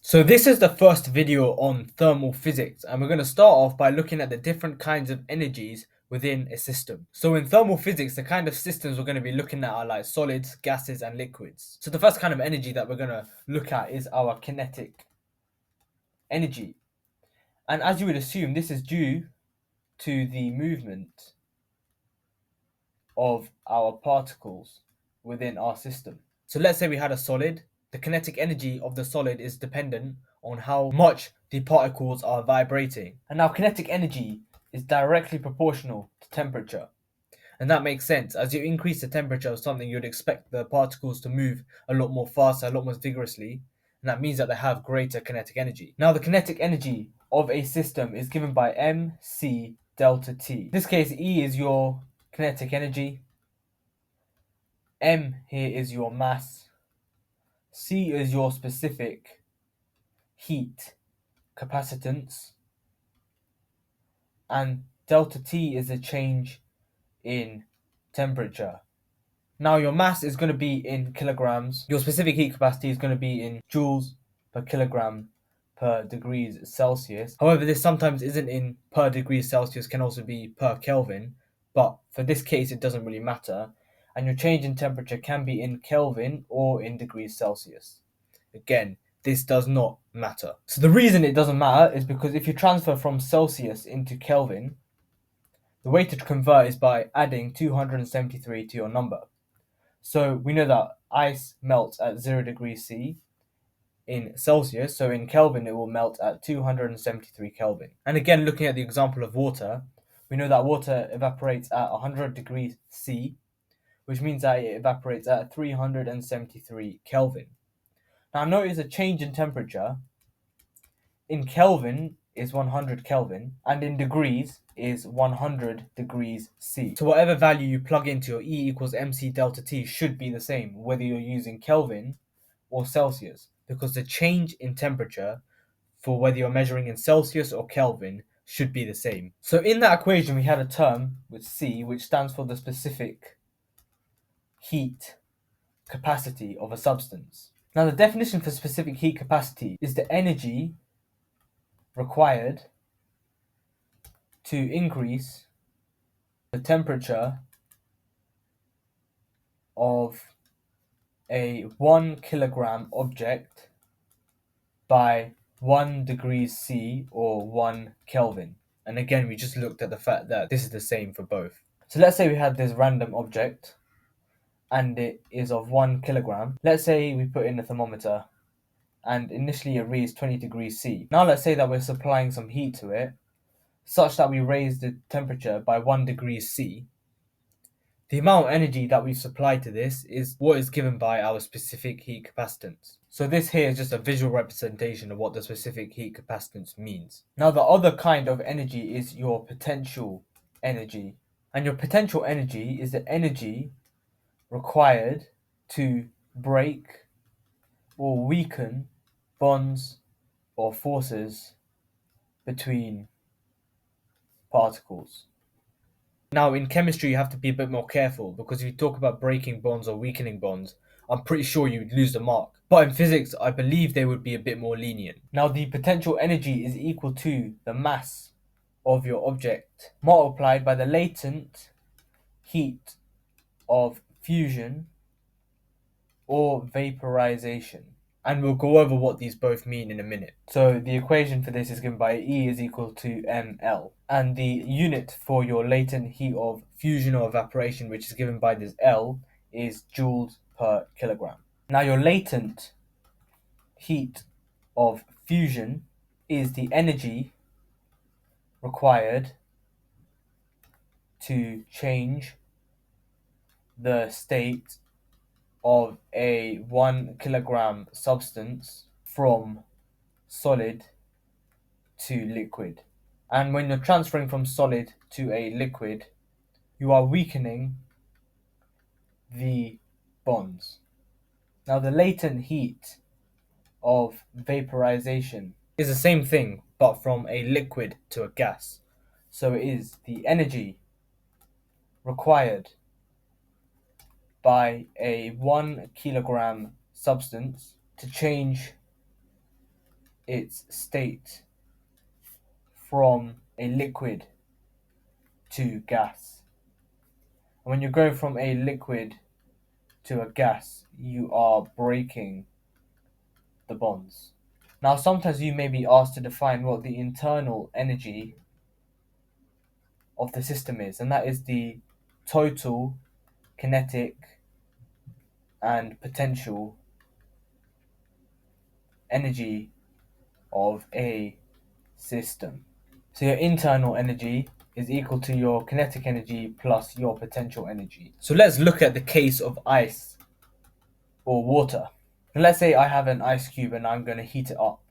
So this is the first video on thermal physics, and we're going to start off by looking at the different kinds of energies within a system. So in thermal physics, the kind of systems we're going to be looking at are like solids, gases, and liquids. So the first kind of energy that we're going to look at is our kinetic energy. And as you would assume, this is due to the movement of our particles within our system. So let's say we had a solid. The kinetic energy of the solid is dependent on how much the particles are vibrating. And now kinetic energy is directly proportional to temperature. And that makes sense. As you increase the temperature of something, you'd expect the particles to move a lot more faster, a lot more vigorously. And that means that they have greater kinetic energy. Now, the kinetic energy of a system is given by mc delta t. In this case, E is your kinetic energy, M here is your mass, C is your specific heat capacitance, and delta T is a change in temperature. Now your mass is going to be in kilograms, your specific heat capacity is going to be in joules per kilogram per degrees Celsius. However, this sometimes isn't in per degree Celsius, can also be per Kelvin, but for this case it doesn't really matter. And your change in temperature can be in Kelvin or in degrees Celsius. Again, this does not matter. So the reason it doesn't matter is because if you transfer from Celsius into Kelvin, the way to convert is by adding 273 to your number. So we know that ice melts at 0 degrees C in Celsius, so in Kelvin it will melt at 273 Kelvin. And again, looking at the example of water, we know that water evaporates at 100 degrees C, which means that it evaporates at 373 Kelvin. Now notice a change in temperature in Kelvin is 100 Kelvin, and in degrees is 100 degrees C. So whatever value you plug into your E equals mc delta T should be the same, whether you're using Kelvin or Celsius, because the change in temperature for whether you're measuring in Celsius or Kelvin should be the same. So in that equation, we had a term with C, which stands for the specific heat capacity of a substance. Now, the definition for specific heat capacity is the energy required to increase the temperature of a 1 kilogram object by 1 degrees C or 1 Kelvin. And again, we just looked at the fact that this is the same for both. So let's say we had this random object and it is of 1 kilogram. Let's say we put in a thermometer and initially it reads 20 degrees C. Now let's say that we're supplying some heat to it such that we raise the temperature by 1 degree C. The amount of energy that we supply to this is what is given by our specific heat capacitance. So this here is just a visual representation of what the specific heat capacitance means. Now the other kind of energy is your potential energy. And your potential energy is the energy required to break or weaken bonds or forces between particles. Now, in chemistry, you have to be a bit more careful because if you talk about breaking bonds or weakening bonds, I'm pretty sure you would lose the mark. But in physics, I believe they would be a bit more lenient. Now, the potential energy is equal to the mass of your object multiplied by the latent heat of fusion or vaporization. And we'll go over what these both mean in a minute. So the equation for this is given by E is equal to ml. And the unit for your latent heat of fusion or evaporation, which is given by this L, is joules per kilogram. Now your latent heat of fusion is the energy required to change the state of a 1 kilogram substance from solid to liquid. And when you're transferring from solid to a liquid, you are weakening the bonds. Now, the latent heat of vaporization is the same thing, but from a liquid to a gas. So it is the energy required by a 1 kilogram substance to change its state from a liquid to gas. And when you're going from a liquid to a gas, you are breaking the bonds. Now, sometimes you may be asked to define what the internal energy of the system is, and that is the total kinetic and potential energy of a system. So your internal energy is equal to your kinetic energy plus your potential energy. So let's look at the case of ice or water. And let's say I have an ice cube and I'm going to heat it up.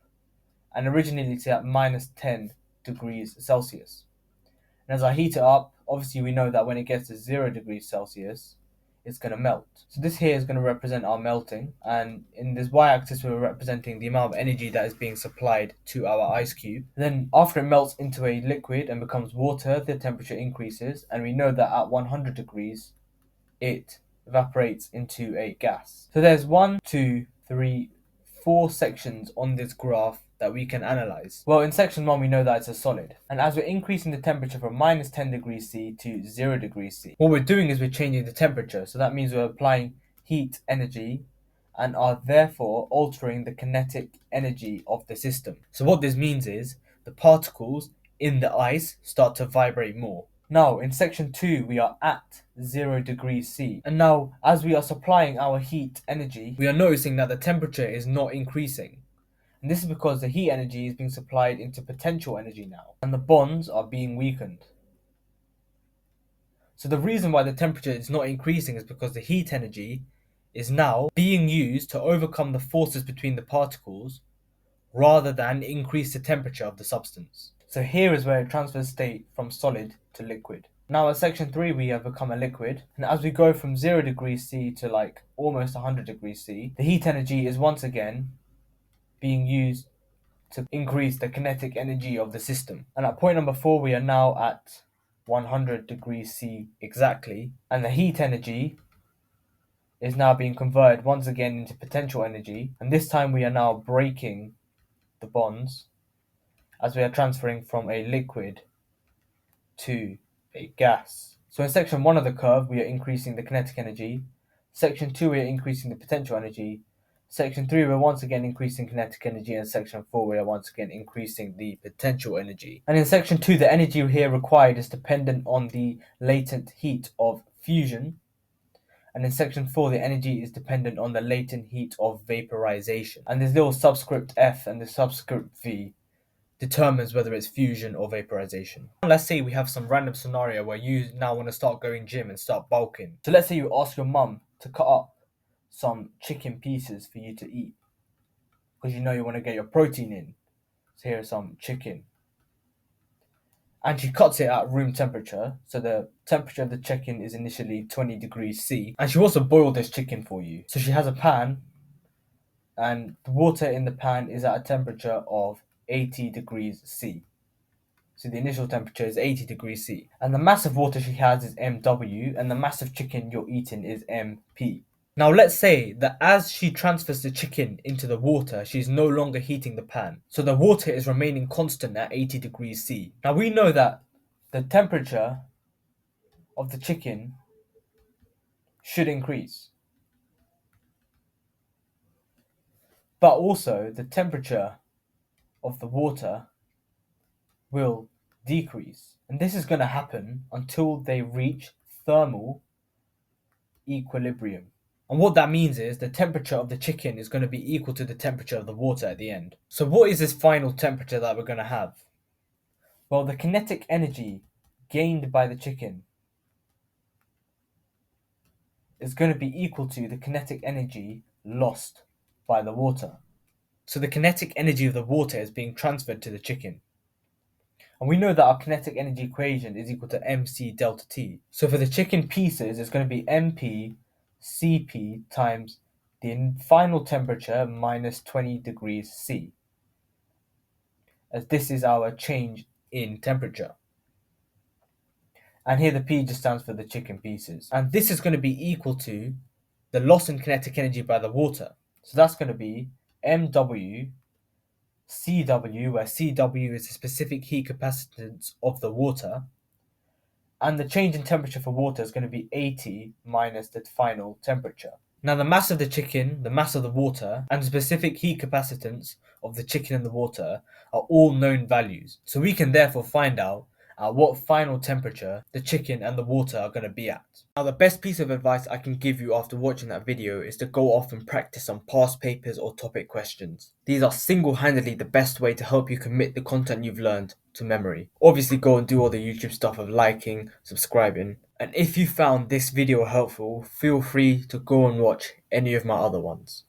And originally it's at minus 10 degrees Celsius. And as I heat it up, obviously we know that when it gets to 0 degrees Celsius, it's going to melt. So this here is going to represent our melting, and in this y-axis we're representing the amount of energy that is being supplied to our ice cube. Then after it melts into a liquid and becomes water, the temperature increases, and we know that at 100 degrees it evaporates into a gas. So there's 1, 2, 3, 4 sections on this graph that we can analyze. Well, in section 1 we know that it's a solid, and as we're increasing the temperature from minus 10 degrees C to 0 degrees C, what we're doing is we're changing the temperature. So that means we're applying heat energy and are therefore altering the kinetic energy of the system. So what this means is the particles in the ice start to vibrate more. Now, in section 2, we are at 0 degrees C. And now, as we are supplying our heat energy, we are noticing that the temperature is not increasing. And this is because the heat energy is being supplied into potential energy now, and the bonds are being weakened. So the reason why the temperature is not increasing is because the heat energy is now being used to overcome the forces between the particles rather than increase the temperature of the substance. So here is where it transfers state from solid to liquid. Now at section 3 we have become a liquid, and as we go from 0 degrees C to like almost 100 degrees C, the heat energy is once again being used to increase the kinetic energy of the system. And at point number 4 we are now at 100 degrees C exactly, and the heat energy is now being converted once again into potential energy, and this time we are now breaking the bonds as we are transferring from a liquid to a gas. So in section 1 of the curve, we are increasing the kinetic energy. Section 2, we are increasing the potential energy. Section 3, we're once again increasing kinetic energy. And section 4, we are once again increasing the potential energy. And in section 2, the energy here required is dependent on the latent heat of fusion. And in section 4, the energy is dependent on the latent heat of vaporization. And this little subscript F and the subscript V determines whether it's fusion or vaporization. Let's say we have some random scenario where you now want to start going gym and start bulking. So let's say you ask your mum to cut up some chicken pieces for you to eat because you know you want to get your protein in. So here's some chicken. And she cuts it at room temperature. So the temperature of the chicken is initially 20 degrees C. And she wants to boil this chicken for you. So she has a pan, and the water in the pan is at a temperature of 80 degrees C. So the initial temperature is 80 degrees C. And the mass of water she has is MW, and the mass of chicken you're eating is MP. Now let's say that as she transfers the chicken into the water, she's no longer heating the pan. So the water is remaining constant at 80 degrees C. Now we know that the temperature of the chicken should increase. But also the temperature of the water will decrease. And this is going to happen until they reach thermal equilibrium. And what that means is the temperature of the chicken is going to be equal to the temperature of the water at the end. So what is this final temperature that we're going to have? Well, the kinetic energy gained by the chicken is going to be equal to the kinetic energy lost by the water. So the kinetic energy of the water is being transferred to the chicken. And we know that our kinetic energy equation is equal to mc delta t. So for the chicken pieces, it's going to be mp cp times the final temperature minus 20 degrees C, as this is our change in temperature. And here the P just stands for the chicken pieces. And this is going to be equal to the loss in kinetic energy by the water. So that's going to be MW Cw, where Cw is the specific heat capacitance of the water, and the change in temperature for water is going to be 80 minus the final temperature. Now, the mass of the chicken, the mass of the water, and the specific heat capacitance of the chicken and the water are all known values. So we can therefore find out at what final temperature the chicken and the water are going to be at. Now, the best piece of advice I can give you after watching that video is to go off and practice some past papers or topic questions. These are single-handedly the best way to help you commit the content you've learned to memory. Obviously, go and do all the YouTube stuff of liking, subscribing, and if you found this video helpful, feel free to go and watch any of my other ones.